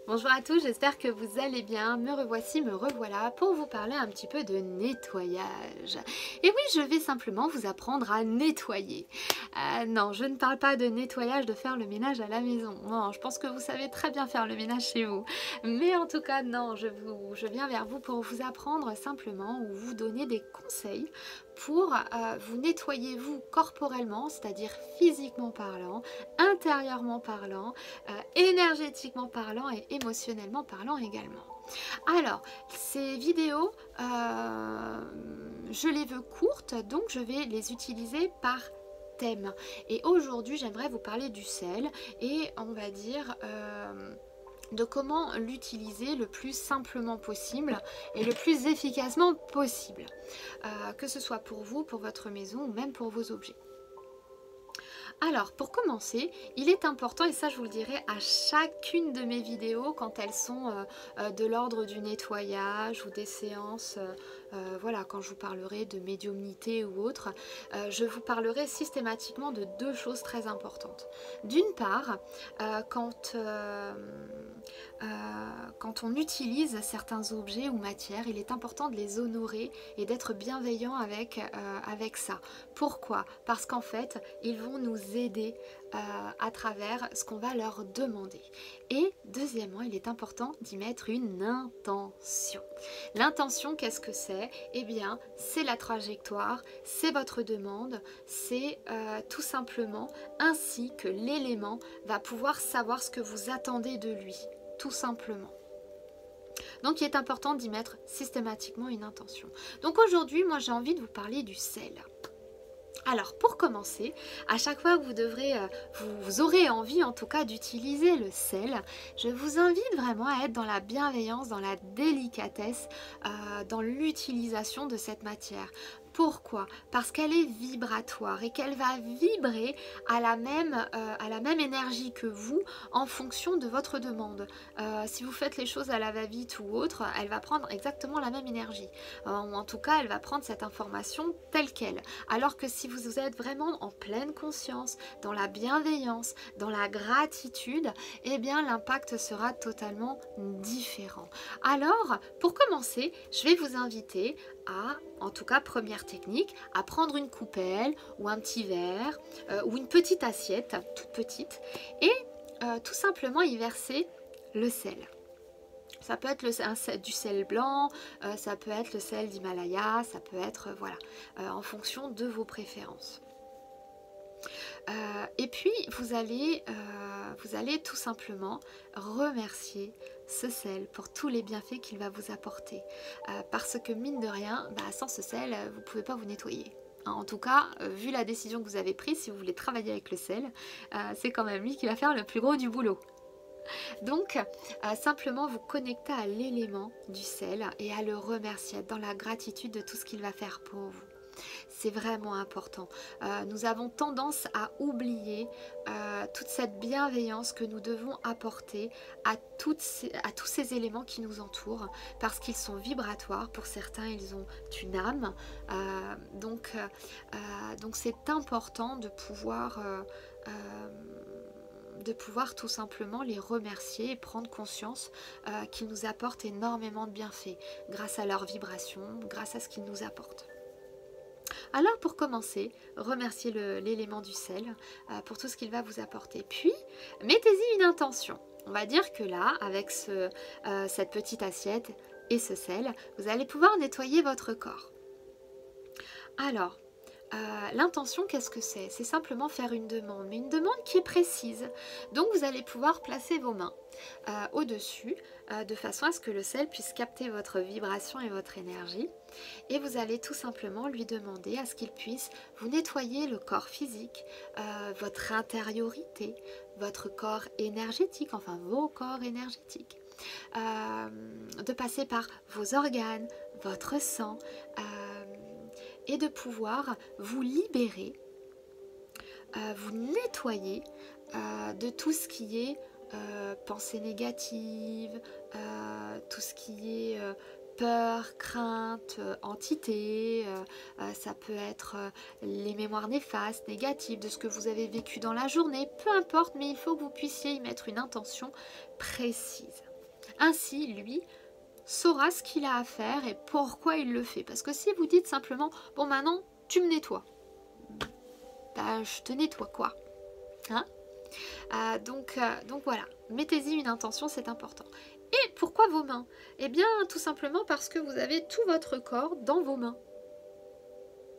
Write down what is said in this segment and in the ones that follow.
Bonjour à tous, j'espère que vous allez bien. Me revoici, me revoilà pour vous parler un petit peu de nettoyage. Et oui, je vais simplement vous apprendre à nettoyer. Non, je ne parle pas de nettoyage, de faire le ménage à la maison. Non, je pense que vous savez très bien faire le ménage chez vous. Mais en tout cas, non, je viens vers vous pour vous apprendre simplement ou vous donner des conseils pour vous nettoyer vous corporellement, c'est-à-dire physiquement parlant, intérieurement parlant, énergétiquement parlant et émotionnellement parlant également. Alors, ces vidéos, je les veux courtes, donc je vais les utiliser par thème. Et aujourd'hui, j'aimerais vous parler du sel et on va dire de comment l'utiliser le plus simplement possible et le plus efficacement possible, que ce soit pour vous, pour votre maison ou même pour vos objets. Alors, pour commencer, il est important, et ça je vous le dirai à chacune de mes vidéos quand elles sont de l'ordre du nettoyage ou des séances, voilà, quand je vous parlerai de médiumnité ou autre, je vous parlerai systématiquement de deux choses très importantes. D'une part, quand on utilise certains objets ou matières, il est important de les honorer et d'être bienveillant avec ça. Pourquoi? Parce qu'en fait, ils vont nous aider à travers ce qu'on va leur demander. Et deuxièmement, il est important d'y mettre une intention. L'intention, qu'est-ce que c'est? Eh bien, c'est la trajectoire, c'est votre demande, c'est tout simplement ainsi que l'élément va pouvoir savoir ce que vous attendez de lui, tout simplement. Donc il est important d'y mettre systématiquement une intention. Donc aujourd'hui, moi j'ai envie de vous parler du sel. Alors pour commencer, à chaque fois que vous aurez envie en tout cas d'utiliser le sel, je vous invite vraiment à être dans la bienveillance, dans la délicatesse, dans l'utilisation de cette matière. Pourquoi? Parce qu'elle est vibratoire et qu'elle va vibrer à la même énergie que vous en fonction de votre demande. Si vous faites les choses à la va-vite ou autre, elle va prendre exactement la même énergie. Ou en tout cas, elle va prendre cette information telle qu'elle. Alors que si vous êtes vraiment en pleine conscience, dans la bienveillance, dans la gratitude, eh bien l'impact sera totalement différent. Alors, pour commencer, je vais vous inviter à, en tout cas première technique, à prendre une coupelle ou un petit verre ou une petite assiette, toute petite, et tout simplement y verser le sel. Ça peut être du sel blanc, ça peut être le sel d'Himalaya, ça peut être, voilà, en fonction de vos préférences. Et puis, vous allez tout simplement remercier ce sel pour tous les bienfaits qu'il va vous apporter. Parce que mine de rien, sans ce sel, vous ne pouvez pas vous nettoyer. En tout cas, vu la décision que vous avez prise, si vous voulez travailler avec le sel, c'est quand même lui qui va faire le plus gros du boulot. Donc, simplement vous connecter à l'élément du sel et à le remercier, être dans la gratitude de tout ce qu'il va faire pour vous. C'est vraiment important. Nous avons tendance à oublier toute cette bienveillance que nous devons apporter à tous ces éléments qui nous entourent parce qu'ils sont vibratoires. Pour certains, ils ont une âme. Donc c'est important de pouvoir tout simplement les remercier et prendre conscience qu'ils nous apportent énormément de bienfaits grâce à leur vibration, grâce à ce qu'ils nous apportent. Alors pour commencer, remerciez l'élément du sel pour tout ce qu'il va vous apporter. Puis, mettez-y une intention. On va dire que là, avec cette petite assiette et ce sel, vous allez pouvoir nettoyer votre corps. Alors, l'intention, qu'est-ce que c'est? C'est simplement faire une demande, mais une demande qui est précise. Donc vous allez pouvoir placer vos mains au-dessus, de façon à ce que le sel puisse capter votre vibration et votre énergie. Et vous allez tout simplement lui demander à ce qu'il puisse vous nettoyer le corps physique, votre intériorité, votre corps énergétique, enfin vos corps énergétiques. De passer par vos organes, votre sang, et de pouvoir vous libérer, vous nettoyer de tout ce qui est pensée négative, tout ce qui est peur, crainte, entité, ça peut être les mémoires néfastes, négatives de ce que vous avez vécu dans la journée, peu importe, mais il faut que vous puissiez y mettre une intention précise. Ainsi, lui saura ce qu'il a à faire et pourquoi il le fait. Parce que si vous dites simplement, bon maintenant, tu me nettoies, bah je te nettoie quoi, hein. Donc voilà, mettez-y une intention, c'est important. Et pourquoi vos mains? Eh bien, tout simplement parce que vous avez tout votre corps dans vos mains.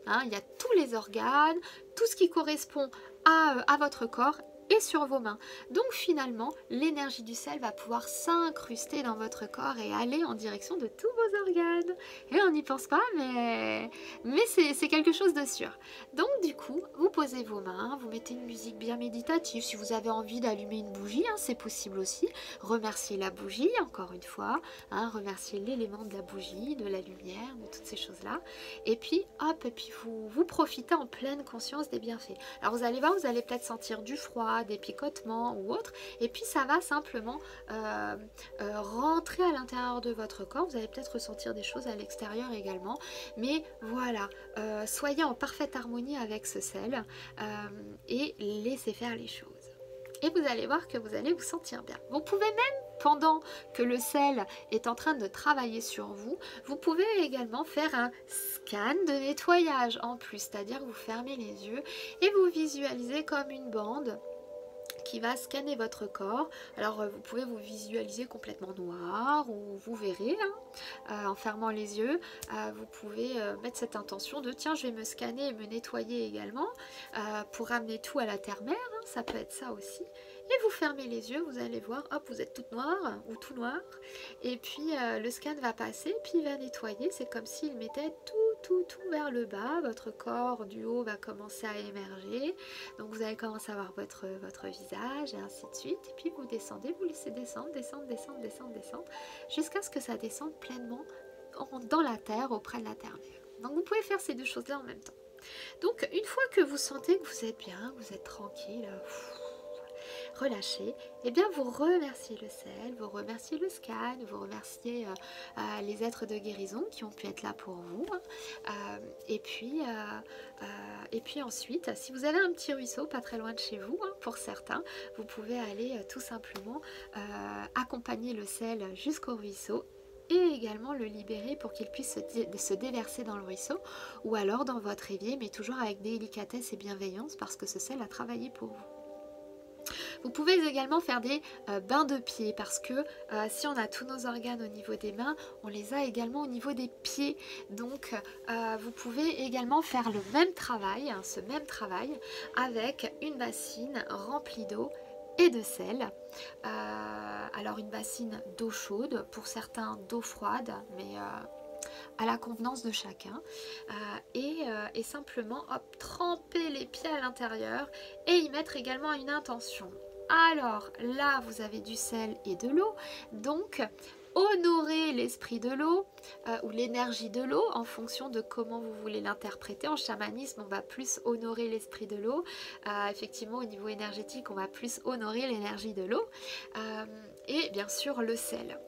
Hein, il y a tous les organes, tout ce qui correspond à votre corps et sur vos mains. Donc finalement, l'énergie du sel va pouvoir s'incruster dans votre corps et aller en direction de tous vos organes. Et on n'y pense pas, mais c'est quelque chose de sûr. Donc du coup, vous posez vos mains, vous mettez une musique bien méditative. Si vous avez envie d'allumer une bougie, hein, c'est possible aussi. Remerciez la bougie, encore une fois. Hein, remerciez l'élément de la bougie, de la lumière, de toutes ces choses-là. Et puis, hop, et puis vous profitez en pleine conscience des bienfaits. Alors vous allez voir, vous allez peut-être sentir du froid, des picotements ou autre, et puis ça va simplement rentrer à l'intérieur de votre corps. Vous allez peut-être ressentir des choses à l'extérieur également, mais voilà, soyez en parfaite harmonie avec ce sel et laissez faire les choses. Et vous allez voir que vous allez vous sentir bien. Vous pouvez même, pendant que le sel est en train de travailler sur vous, vous pouvez également faire un scan de nettoyage en plus, c'est-à-dire vous fermez les yeux et vous visualisez comme une bande qui va scanner votre corps. Alors vous pouvez vous visualiser complètement noir ou vous verrez, hein, en fermant les yeux, vous pouvez mettre cette intention de tiens, je vais me scanner et me nettoyer également pour ramener tout à la terre-mère, hein, ça peut être ça aussi. Et vous fermez les yeux, vous allez voir, hop, vous êtes toute noire ou tout noir. Et puis le scan va passer, puis il va nettoyer. C'est comme s'il mettait tout vers le bas. Votre corps du haut va commencer à émerger. Donc vous allez commencer à voir votre visage et ainsi de suite. Et puis vous descendez, vous laissez descendre, jusqu'à ce que ça descende pleinement dans la terre, auprès de la terre-mère. Donc vous pouvez faire ces deux choses-là en même temps. Donc une fois que vous sentez que vous êtes bien, vous êtes tranquille, relâché, et bien vous remerciez le sel, vous remerciez le scan, vous remerciez les êtres de guérison qui ont pu être là pour vous, et puis ensuite, si vous avez un petit ruisseau pas très loin de chez vous, hein, pour certains, vous pouvez aller tout simplement accompagner le sel jusqu'au ruisseau et également le libérer pour qu'il puisse se déverser dans le ruisseau ou alors dans votre évier, mais toujours avec délicatesse et bienveillance parce que ce sel a travaillé pour vous. Vous pouvez également faire des bains de pieds parce que si on a tous nos organes au niveau des mains, on les a également au niveau des pieds. Donc vous pouvez également faire le même travail, hein, ce même travail avec une bassine remplie d'eau et de sel. Alors une bassine d'eau chaude, pour certains d'eau froide, mais à la convenance de chacun, et simplement hop, tremper les pieds à l'intérieur et y mettre également une intention. Alors là vous avez du sel et de l'eau, donc honorer l'esprit de l'eau ou l'énergie de l'eau en fonction de comment vous voulez l'interpréter. En chamanisme on va plus honorer l'esprit de l'eau, effectivement au niveau énergétique on va plus honorer l'énergie de l'eau, et bien sûr le sel.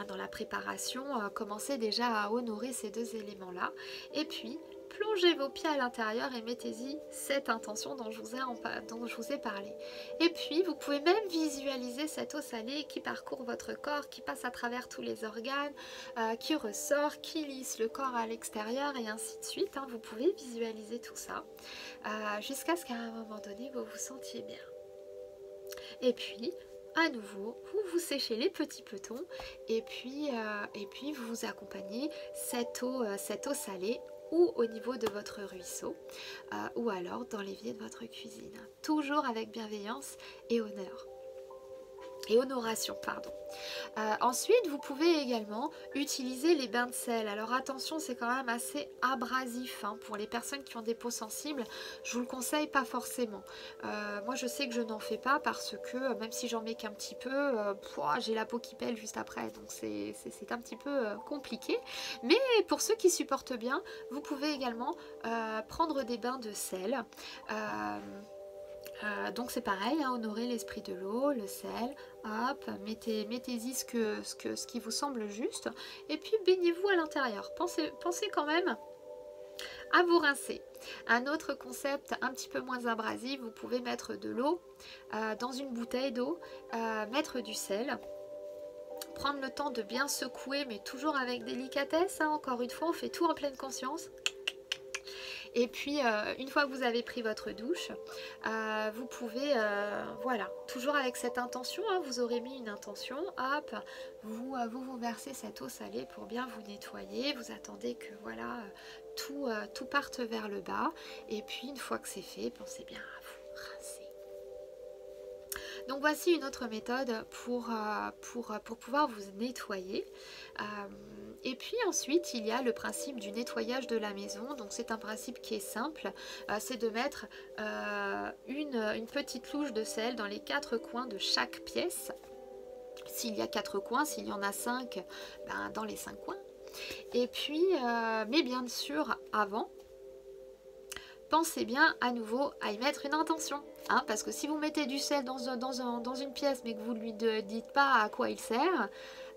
Dans la préparation, commencez déjà à honorer ces deux éléments-là. Et puis, plongez vos pieds à l'intérieur et mettez-y cette intention dont je vous ai parlé. Et puis, vous pouvez même visualiser cette eau salée qui parcourt votre corps, qui passe à travers tous les organes, qui ressort, qui lisse le corps à l'extérieur et ainsi de suite. Vous pouvez visualiser tout ça jusqu'à ce qu'à un moment donné, vous vous sentiez bien. Et puis, à nouveau, vous séchez les petits petons et puis vous accompagnez cette eau salée ou au niveau de votre ruisseau ou alors dans l'évier de votre cuisine. Toujours avec bienveillance et honneur. Et honoration, pardon. Ensuite, vous pouvez également utiliser les bains de sel. Alors attention, c'est quand même assez abrasif pour les personnes qui ont des peaux sensibles. Je vous le conseille pas forcément. Moi, je sais que je n'en fais pas parce que même si j'en mets qu'un petit peu, j'ai la peau qui pèle juste après. Donc c'est un petit peu compliqué. Mais pour ceux qui supportent bien, vous pouvez également prendre des bains de sel. Donc c'est pareil, honorer l'esprit de l'eau, le sel, hop, mettez-y ce qui vous semble juste, et puis baignez-vous à l'intérieur. Pensez quand même à vous rincer. Un autre concept un petit peu moins abrasif, vous pouvez mettre de l'eau dans une bouteille d'eau, mettre du sel, prendre le temps de bien secouer, mais toujours avec délicatesse, hein. Encore une fois, on fait tout en pleine conscience. Et puis, une fois que vous avez pris votre douche, vous pouvez, voilà, toujours avec cette intention, hein, vous aurez mis une intention, hop, vous versez cette eau salée pour bien vous nettoyer, vous attendez que, voilà, tout parte vers le bas, et puis une fois que c'est fait, pensez bien à vous rincer. Donc voici une autre méthode pour pouvoir vous nettoyer. Et puis ensuite, il y a le principe du nettoyage de la maison. Donc c'est un principe qui est simple. C'est de mettre une petite louche de sel dans les 4 coins de chaque pièce. S'il y a 4 coins, s'il y en a 5, ben, dans les 5 coins. Et puis, mais bien sûr, avant, pensez bien à nouveau à y mettre une intention. Hein, parce que si vous mettez du sel dans une pièce mais que vous ne lui dites pas à quoi il sert,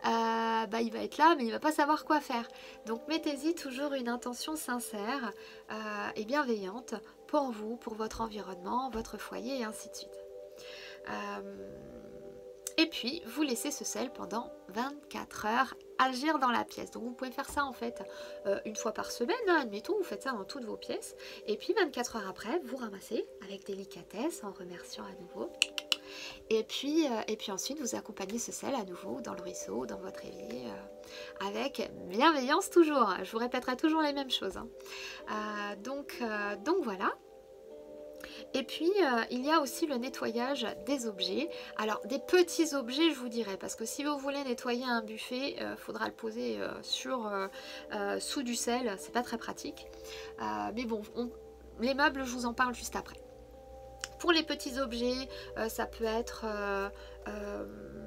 bah, il va être là mais il ne va pas savoir quoi faire. Donc mettez-y toujours une intention sincère et bienveillante pour vous, pour votre environnement, votre foyer et ainsi de suite. Et puis, vous laissez ce sel pendant 24 heures agir dans la pièce. Donc, vous pouvez faire ça en fait une fois par semaine, hein, admettons, vous faites ça dans toutes vos pièces. Et puis, 24 heures après, vous ramassez avec délicatesse en remerciant à nouveau. Et puis ensuite, vous accompagnez ce sel à nouveau dans le ruisseau, dans votre évier, avec bienveillance toujours. Je vous répéterai toujours les mêmes choses. Hein. Donc voilà. Et puis, il y a aussi le nettoyage des objets. Alors, des petits objets, je vous dirais, parce que si vous voulez nettoyer un buffet, il faudra le poser sous du sel, c'est pas très pratique. Mais bon, les meubles, je vous en parle juste après. Pour les petits objets, ça peut être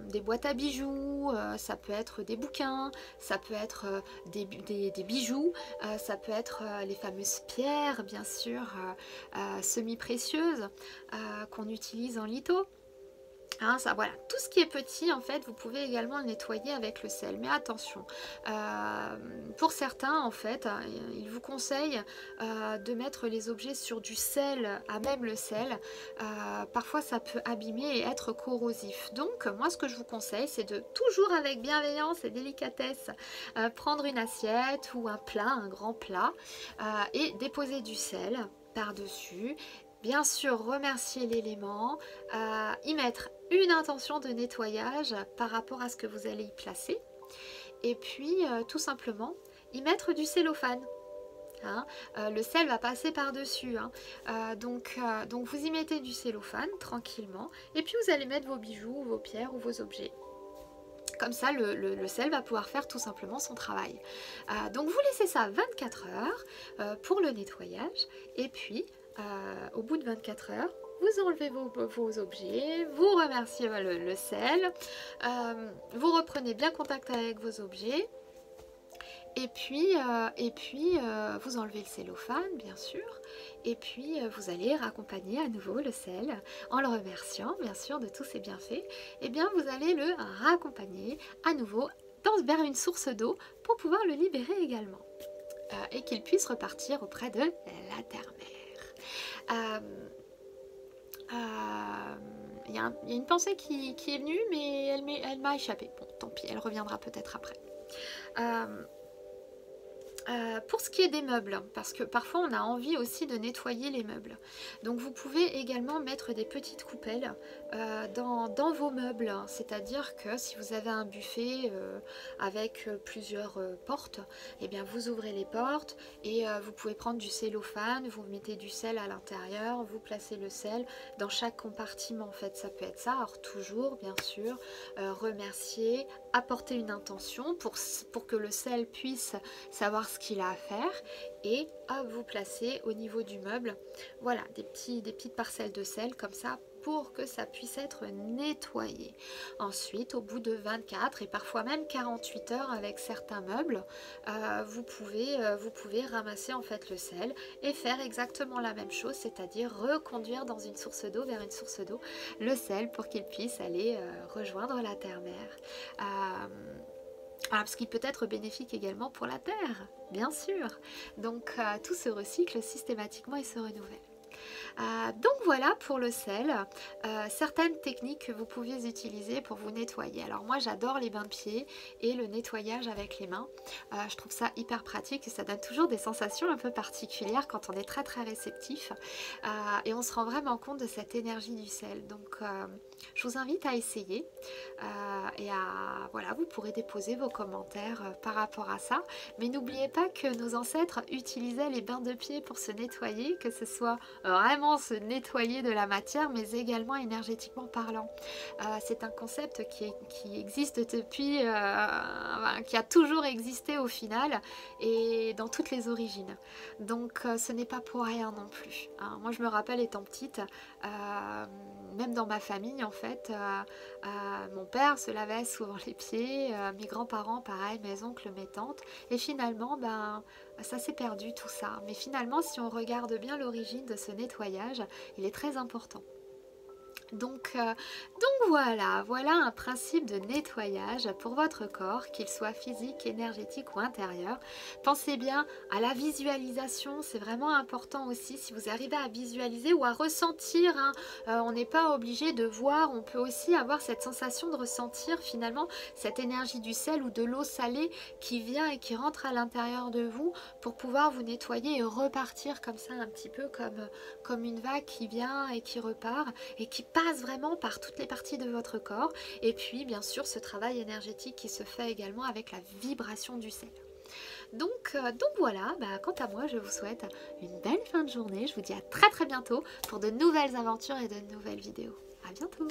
des boîtes à bijoux, ça peut être des bouquins, ça peut être des bijoux, ça peut être les fameuses pierres, bien sûr, semi-précieuses qu'on utilise en litho. Hein, ça, voilà, tout ce qui est petit, en fait, vous pouvez également le nettoyer avec le sel. Mais attention, pour certains, en fait, ils vous conseillent de mettre les objets sur du sel, à même le sel. Parfois, ça peut abîmer et être corrosif. Donc, moi, ce que je vous conseille, c'est de toujours avec bienveillance et délicatesse prendre une assiette ou un plat, un grand plat, et déposer du sel par-dessus. Bien sûr, remercier l'élément, y mettre une intention de nettoyage par rapport à ce que vous allez y placer. Et puis, tout simplement, y mettre du cellophane. Hein, le sel va passer par-dessus. Hein. Donc, vous y mettez du cellophane tranquillement. Et puis, vous allez mettre vos bijoux, vos pierres ou vos objets. Comme ça, le sel va pouvoir faire tout simplement son travail. Donc, vous laissez ça 24 heures pour le nettoyage. Et puis, au bout de 24 heures, vous enlevez vos objets, vous remerciez le sel, vous reprenez bien contact avec vos objets, et puis vous enlevez le cellophane, bien sûr, et puis vous allez raccompagner à nouveau le sel en le remerciant, bien sûr, de tous ses bienfaits. Et bien, vous allez le raccompagner à nouveau vers une source d'eau pour pouvoir le libérer également, et qu'il puisse repartir auprès de la terre-mère. Il y a une pensée qui est venue, mais elle m'a échappé. Bon, tant pis, elle reviendra peut-être après. Pour ce qui est des meubles, parce que parfois on a envie aussi de nettoyer les meubles, donc vous pouvez également mettre des petites coupelles dans vos meubles, c'est-à-dire que si vous avez un buffet avec plusieurs portes, et bien vous ouvrez les portes et vous pouvez prendre du cellophane, vous mettez du sel à l'intérieur, vous placez le sel dans chaque compartiment. En fait, ça peut être ça. Alors toujours, bien sûr, remercier, apporter une intention pour que le sel puisse savoir ce qu'il a à faire, et à vous placer au niveau du meuble, voilà, des petites parcelles de sel comme ça pour que ça puisse être nettoyé. Ensuite, au bout de 24 et parfois même 48 heures avec certains meubles, vous pouvez ramasser en fait le sel et faire exactement la même chose, c'est-à-dire reconduire dans une source d'eau, vers une source d'eau, le sel pour qu'il puisse aller rejoindre la terre-mère. Ce qui peut être bénéfique également pour la terre, bien sûr. Donc tout se recycle systématiquement et se renouvelle. Donc voilà pour le sel, certaines techniques que vous pouviez utiliser pour vous nettoyer. Alors moi j'adore les bains de pieds et le nettoyage avec les mains. Je trouve ça hyper pratique et ça donne toujours des sensations un peu particulières quand on est très très réceptif. Et on se rend vraiment compte de cette énergie du sel. Donc je vous invite à essayer et voilà, vous pourrez déposer vos commentaires par rapport à ça. Mais n'oubliez pas que nos ancêtres utilisaient les bains de pieds pour se nettoyer, que ce soit vraiment se nettoyer de la matière, mais également énergétiquement parlant. C'est un concept qui existe depuis, qui a toujours existé au final et dans toutes les origines. Donc ce n'est pas pour rien non plus. Hein. Moi je me rappelle étant petite, même dans ma famille en fait, mon père se lavait souvent les pieds, mes grands-parents pareil, mes oncles, mes tantes, et finalement ça s'est perdu tout ça. Mais finalement si on regarde bien l'origine de ce nettoyage, il est très important. Donc voilà un principe de nettoyage pour votre corps, qu'il soit physique, énergétique ou intérieur. Pensez bien à la visualisation, c'est vraiment important aussi si vous arrivez à visualiser ou à ressentir. Hein, on n'est pas obligé de voir, on peut aussi avoir cette sensation de ressentir finalement cette énergie du sel ou de l'eau salée qui vient et qui rentre à l'intérieur de vous pour pouvoir vous nettoyer et repartir comme ça un petit peu comme une vague qui vient et qui repart et qui passe vraiment par toutes les parties de votre corps. Et puis bien sûr ce travail énergétique qui se fait également avec la vibration du sel. Donc voilà, quant à moi je vous souhaite une belle fin de journée. Je vous dis à très très bientôt pour de nouvelles aventures et de nouvelles vidéos. À bientôt.